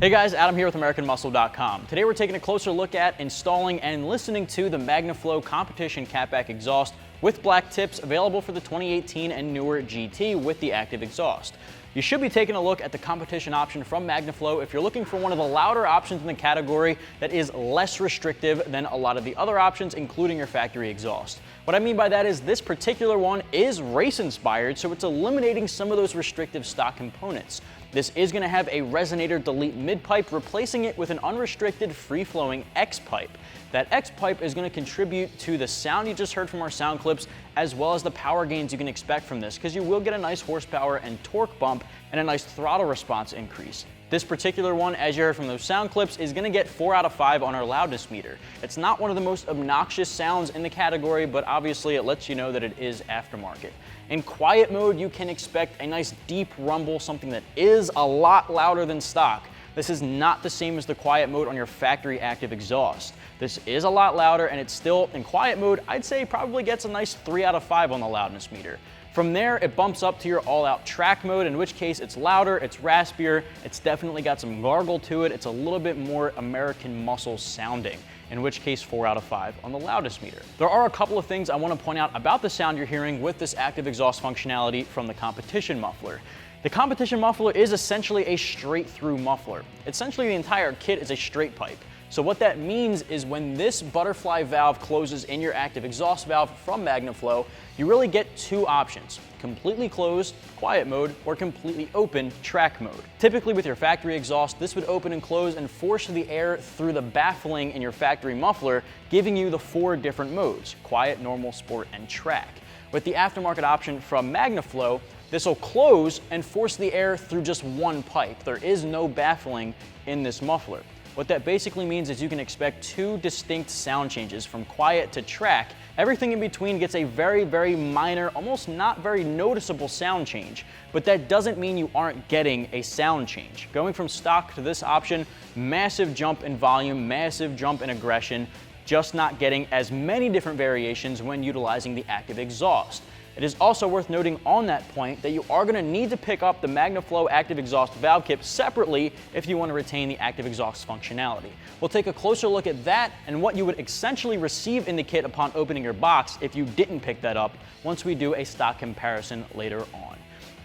Hey guys, Adam here with AmericanMuscle.com. Today we're taking a closer look at installing and listening to the Magnaflow Competition Cat-Back Exhaust with black tips, available for the 2018 and newer GT with the active exhaust. You should be taking a look at the competition option from Magnaflow if you're looking for one of the louder options in the category that is less restrictive than a lot of the other options, including your factory exhaust. What I mean by that is this particular one is race inspired, so it's eliminating some of those restrictive stock components. This is going to have a resonator delete mid-pipe, replacing it with an unrestricted free-flowing X-pipe. That X-pipe is going to contribute to the sound you just heard from our sound clips, as well as the power gains you can expect from this, because you will get a nice horsepower and torque bump and a nice throttle response increase. This particular one, as you heard from those sound clips, is going to get 4 out of 5 on our loudness meter. It's not one of the most obnoxious sounds in the category, but obviously it lets you know that it is aftermarket. In quiet mode, you can expect a nice deep rumble, something that is a lot louder than stock. This is not the same as the quiet mode on your factory active exhaust. This is a lot louder, and it's still, in quiet mode, I'd say probably gets a nice 3 out of 5 on the loudness meter. From there, it bumps up to your all-out track mode, in which case it's louder, it's raspier, it's definitely got some gargle to it, it's a little bit more American Muscle sounding, in which case 4 out of 5 on the loudest meter. There are a couple of things I want to point out about the sound you're hearing with this active exhaust functionality from the competition muffler. The competition muffler is essentially a straight-through muffler. Essentially, the entire kit is a straight pipe. So what that means is when this butterfly valve closes in your active exhaust valve from Magnaflow, you really get two options: completely closed, quiet mode, or completely open, track mode. Typically with your factory exhaust, this would open and close and force the air through the baffling in your factory muffler, giving you the 4 different modes: quiet, normal, sport, and track. With the aftermarket option from Magnaflow, this will close and force the air through just one pipe. There is no baffling in this muffler. What that basically means is you can expect 2 distinct sound changes from quiet to track. Everything in between gets a very, very minor, almost not very noticeable sound change, but that doesn't mean you aren't getting a sound change. Going from stock to this option, massive jump in volume, massive jump in aggression, just not getting as many different variations when utilizing the active exhaust. It is also worth noting on that point that you are going to need to pick up the Magnaflow active exhaust valve kit separately if you want to retain the active exhaust functionality. We'll take a closer look at that and what you would essentially receive in the kit upon opening your box if you didn't pick that up, once we do a stock comparison later on.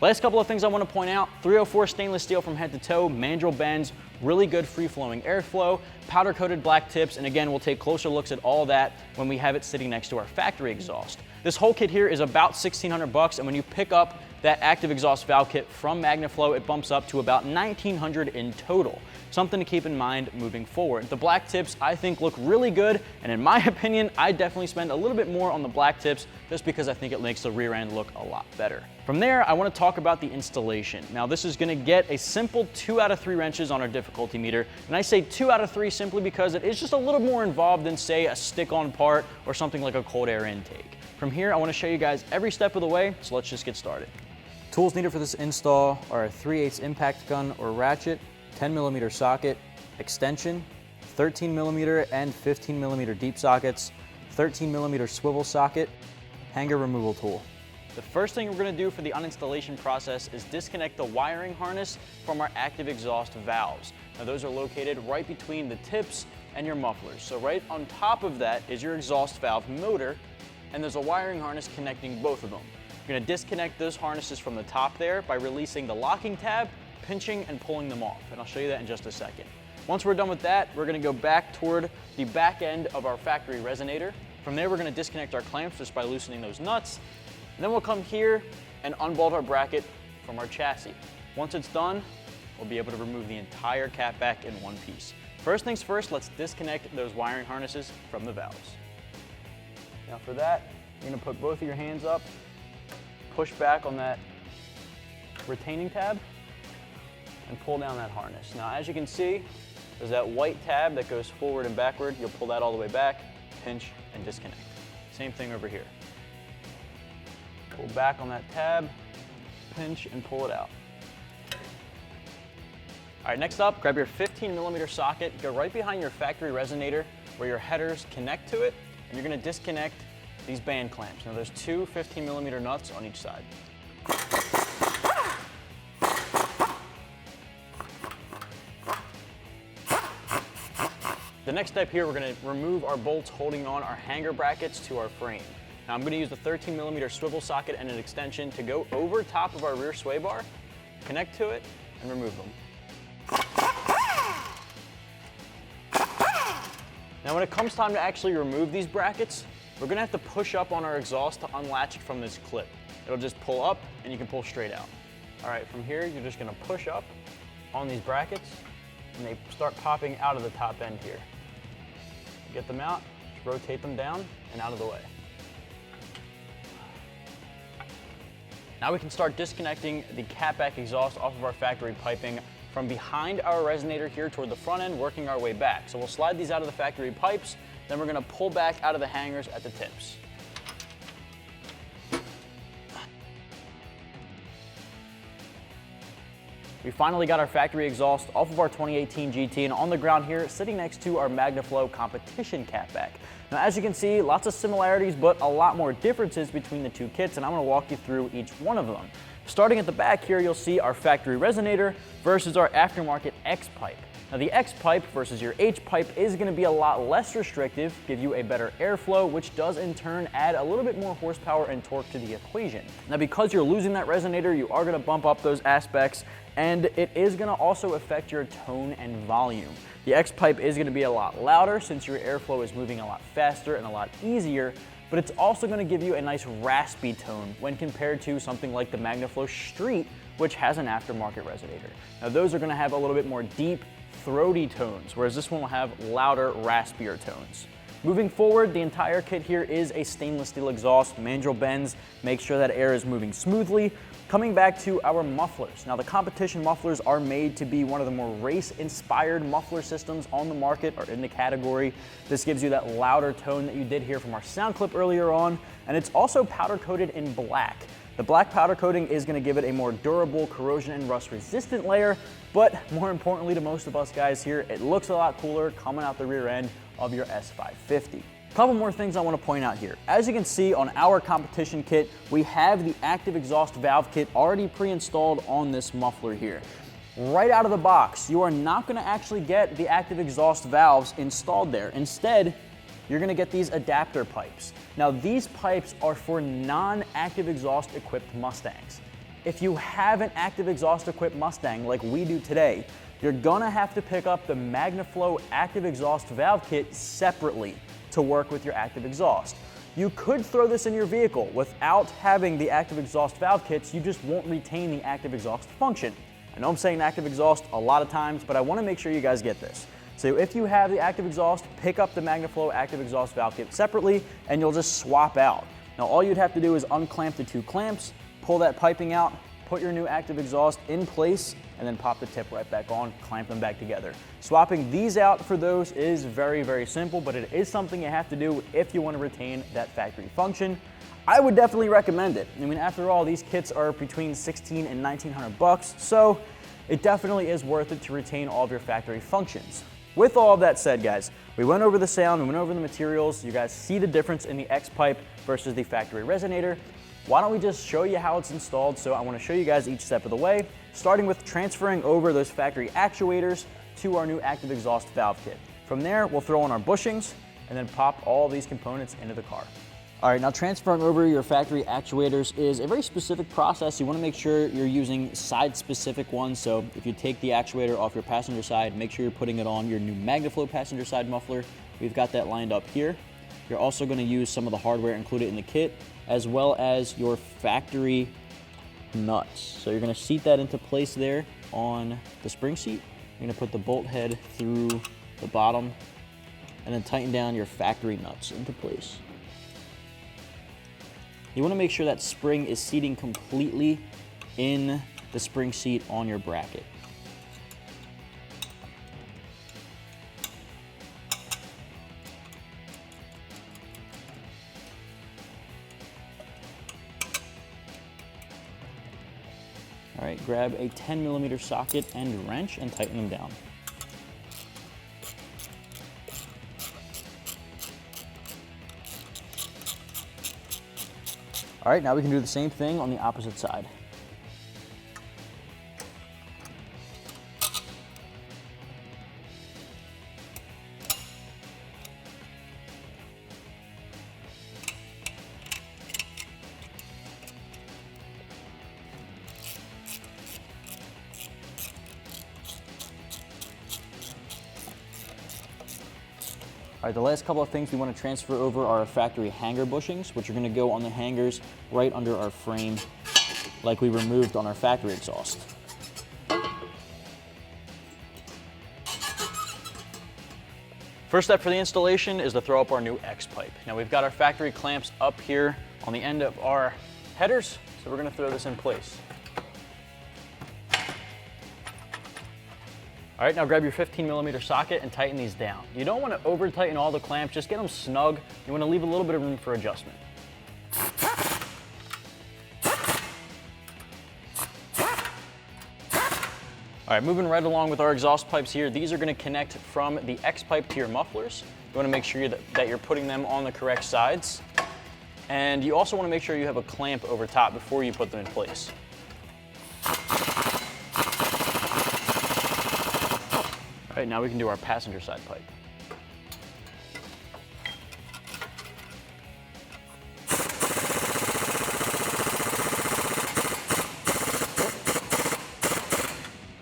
Last couple of things I want to point out: 304 stainless steel from head to toe, mandrel bends, really good free-flowing airflow, powder-coated black tips, and again, we'll take closer looks at all that when we have it sitting next to our factory exhaust. This whole kit here is about $1,600, and when you pick up that active exhaust valve kit from Magnaflow, it bumps up to about $1,900 in total. Something to keep in mind moving forward. The black tips, I think, look really good, and in my opinion, I definitely spend a little bit more on the black tips just because I think it makes the rear end look a lot better. From there, I want to talk about the installation. Now, this is going to get a simple 2 out of 3 wrenches on our difficulty meter, and I say 2 out of 3 simply because it is just a little more involved than, say, a stick-on part or something like a cold air intake. From here, I want to show you guys every step of the way, so let's just get started. Tools needed for this install are a 3/8 impact gun or ratchet, 10mm socket, extension, 13mm and 15mm deep sockets, 13mm swivel socket, hanger removal tool. The first thing we're going to do for the uninstallation process is disconnect the wiring harness from our active exhaust valves. Now those are located right between the tips and your mufflers. So right on top of that is your exhaust valve motor, and there's a wiring harness connecting both of them. You're going to disconnect those harnesses from the top there by releasing the locking tab, pinching and pulling them off, and I'll show you that in just a second. Once we're done with that, we're going to go back toward the back end of our factory resonator. From there, we're going to disconnect our clamps just by loosening those nuts. And then we'll come here and unbolt our bracket from our chassis. Once it's done, we'll be able to remove the entire catback in one piece. First things first, let's disconnect those wiring harnesses from the valves. Now for that, you're going to put both of your hands up, push back on that retaining tab, and pull down that harness. Now as you can see, there's that white tab that goes forward and backward. You'll pull that all the way back, pinch, and disconnect. Same thing over here. Pull back on that tab, pinch, and pull it out. All right, next up, grab your 15mm socket, go right behind your factory resonator where your headers connect to it, and you're gonna disconnect these band clamps. Now there's two 15mm nuts on each side. The next step here, we're going to remove our bolts holding on our hanger brackets to our frame. Now I'm going to use the 13mm swivel socket and an extension to go over top of our rear sway bar, connect to it, and remove them. Now when it comes time to actually remove these brackets, we're going to have to push up on our exhaust to unlatch it from this clip. It'll just pull up and you can pull straight out. All right, from here you're just going to push up on these brackets and they start popping out of the top end here. Get them out, just rotate them down and out of the way. Now we can start disconnecting the catback exhaust off of our factory piping from behind our resonator here toward the front end, working our way back. So we'll slide these out of the factory pipes, then we're going to pull back out of the hangers at the tips. We finally got our factory exhaust off of our 2018 GT and on the ground here, sitting next to our Magnaflow Competition Cat-Back. Now as you can see, lots of similarities, but a lot more differences between the two kits, and I'm going to walk you through each one of them. Starting at the back here, you'll see our factory resonator versus our aftermarket X pipe. Now the X pipe versus your H pipe is going to be a lot less restrictive, give you a better airflow, which does in turn add a little bit more horsepower and torque to the equation. Now because you're losing that resonator, you are going to bump up those aspects, and it is going to also affect your tone and volume. The X pipe is going to be a lot louder since your airflow is moving a lot faster and a lot easier, but it's also going to give you a nice raspy tone when compared to something like the Magnaflow Street, which has an aftermarket resonator. Now those are going to have a little bit more deep, throaty tones, whereas this one will have louder, raspier tones. Moving forward, the entire kit here is a stainless steel exhaust. Mandrel bends, make sure that air is moving smoothly. Coming back to our mufflers. Now the competition mufflers are made to be one of the more race-inspired muffler systems on the market or in the category. This gives you that louder tone that you did hear from our sound clip earlier on, and it's also powder coated in black. The black powder coating is going to give it a more durable, corrosion and rust resistant layer, but more importantly to most of us guys here, it looks a lot cooler coming out the rear end of your S550. A couple more things I want to point out here. As you can see on our competition kit, we have the active exhaust valve kit already pre-installed on this muffler here. Right out of the box, you are not going to actually get the active exhaust valves installed there. Instead, you're going to get these adapter pipes. Now these pipes are for non-active exhaust equipped Mustangs. If you have an active exhaust equipped Mustang like we do today, you're gonna have to pick up the Magnaflow active exhaust valve kit separately to work with your active exhaust. You could throw this in your vehicle without having the active exhaust valve kits, you just won't retain the active exhaust function. I know I'm saying active exhaust a lot of times, but I wanna make sure you guys get this. So if you have the active exhaust, pick up the Magnaflow active exhaust valve kit separately and you'll just swap out. Now all you'd have to do is unclamp the two clamps, pull that piping out, put your new active exhaust in place, and then pop the tip right back on, clamp them back together. Swapping these out for those is very, very simple, but it is something you have to do if you want to retain that factory function. I would definitely recommend it. I mean, after all, these kits are between $1,600 and $1,900, so it definitely is worth it to retain all of your factory functions. With all of that said, guys, we went over the sound, we went over the materials. You guys see the difference in the X pipe versus the factory resonator. Why don't we just show you how it's installed? So I want to show you guys each step of the way, starting with transferring over those factory actuators to our new active exhaust valve kit. From there, we'll throw in our bushings and then pop all these components into the car. All right, now transferring over your factory actuators is a very specific process. You want to make sure you're using side-specific ones. So if you take the actuator off your passenger side, make sure you're putting it on your new Magnaflow passenger side muffler. We've got that lined up here. You're also going to use some of the hardware included in the kit, as well as your factory nuts. So you're going to seat that into place there on the spring seat. You're going to put the bolt head through the bottom and then tighten down your factory nuts into place. You want to make sure that spring is seating completely in the spring seat on your bracket. All right, grab a 10mm socket and wrench and tighten them down. All right, now we can do the same thing on the opposite side. All right, the last couple of things we want to transfer over are our factory hanger bushings, which are going to go on the hangers right under our frame like we removed on our factory exhaust. First step for the installation is to throw up our new X pipe. Now we've got our factory clamps up here on the end of our headers, so we're going to throw this in place. All right, now grab your 15mm socket and tighten these down. You don't want to over tighten all the clamps, just get them snug. You want to leave a little bit of room for adjustment. All right, moving right along with our exhaust pipes here. These are going to connect from the X pipe to your mufflers. You want to make sure that you're putting them on the correct sides. And you also want to make sure you have a clamp over top before you put them in place. All right, now we can do our passenger side pipe.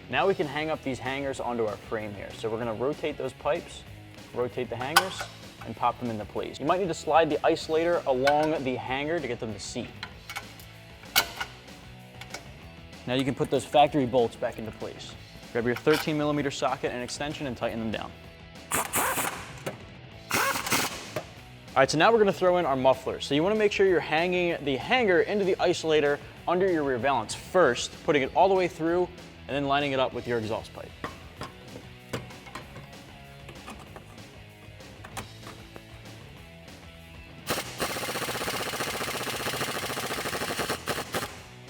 Now we can hang up these hangers onto our frame here. So we're gonna rotate those pipes, rotate the hangers, and pop them into place. You might need to slide the isolator along the hanger to get them to seat. Now you can put those factory bolts back into place. Grab your 13mm socket and extension and tighten them down. All right, so now we're gonna throw in our muffler. So you wanna make sure you're hanging the hanger into the isolator under your rear valance first, putting it all the way through, and then lining it up with your exhaust pipe.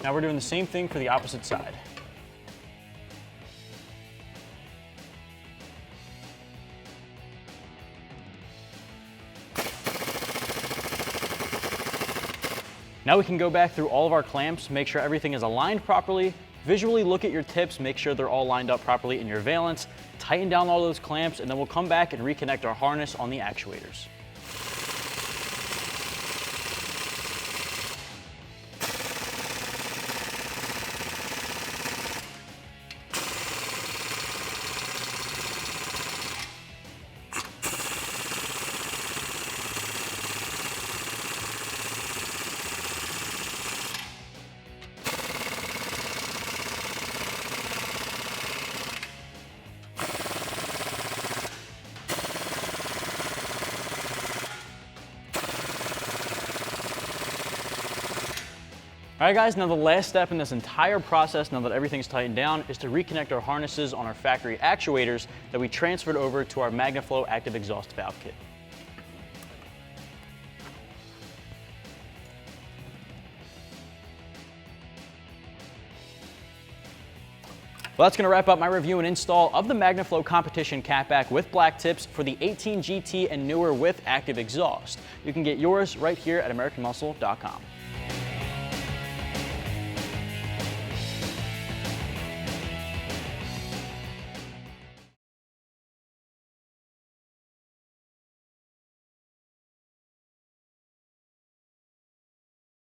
Now we're doing the same thing for the opposite side. Now we can go back through all of our clamps, make sure everything is aligned properly, visually look at your tips, make sure they're all lined up properly in your valance, tighten down all those clamps, and then we'll come back and reconnect our harness on the actuators. All right guys, now the last step in this entire process, now that everything's tightened down, is to reconnect our harnesses on our factory actuators that we transferred over to our Magnaflow active exhaust valve kit. Well, that's going to wrap up my review and install of the Magnaflow Competition Cat-Back with black tips for the 18 GT and newer with active exhaust. You can get yours right here at AmericanMuscle.com.